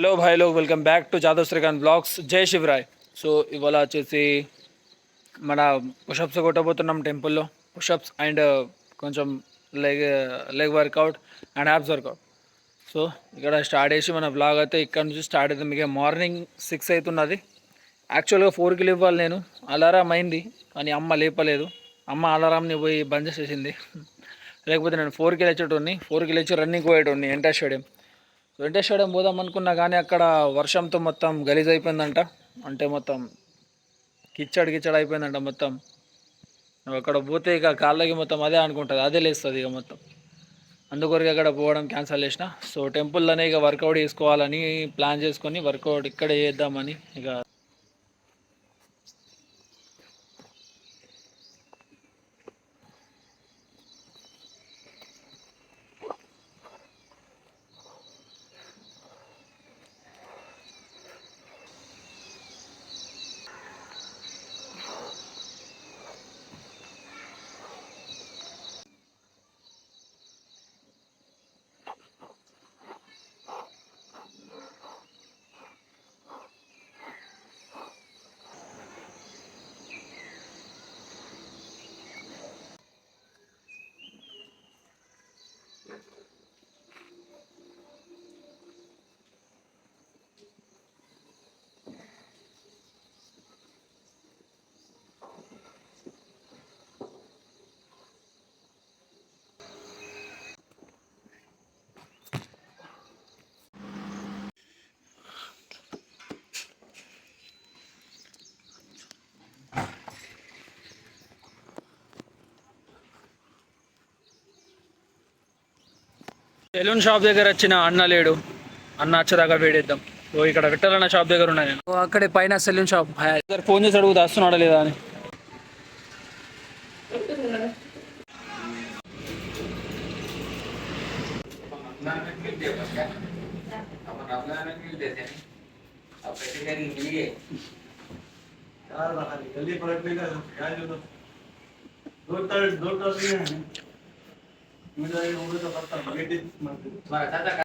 Hello భాయ్ లో welcome back to Jadhav Srikanth vlogs. జై శివరాయ్. సో ఇవాళ వచ్చేసి మన పుషప్స్ కొట్టబోతున్నాం టెంపుల్లో. పుషప్స్ అండ్ కొంచెం leg leg workout and abs workout. So ఇక్కడ స్టార్ట్ చేసి మన బ్లాగ్ అయితే ఇక్కడ నుంచి స్టార్ట్ అవుతుంది. మీకు మార్నింగ్ 6 అవుతున్నది. యాక్చువల్గా 4కి లేవాలి నేను. అలారం అయింది కానీ అమ్మ లేపలేదు. అమ్మ అలారాంని పోయి బంద్ చేసేసింది. లేకపోతే నేను 4కి లేచేటోడిని. 4కి లేచి రన్నింగ్ పోయేటోడిని ఎంటర్ స్టేడియం. వెంకటేష్ స్టేడియం పోదాం అనుకున్నా కానీ అక్కడ వర్షంతో మొత్తం గలీజ్ అయిపోయిందంట. అంటే మొత్తం కిచ్చడి అయిపోయిందంట మొత్తం. నువ్వు అక్కడ పోతే ఇక కాళ్ళకి మొత్తం అదే అనుకుంటుంది, అదే లేస్తుంది ఇక మొత్తం. అందుకొరకు అక్కడ పోవడం క్యాన్సల్ చేసిన. సో టెంపుల్లోనే ఇక వర్కౌట్ చేసుకోవాలని ప్లాన్ చేసుకొని వర్కౌట్ ఇక్కడే చేద్దామని ఇక సెలూన్ షాప్ దగ్గర వచ్చిన అన్న లేడు. అన్న వచ్చేదాకా వేడేద్దాం. ఓ ఇక్కడ విఠలన్న షాప్ దగ్గర ఉన్నా నేను. అక్కడే పైన సెలూన్ షాప్. ఫోన్ చేసి అడుగుతా వస్తున్నాడా లేదా అని.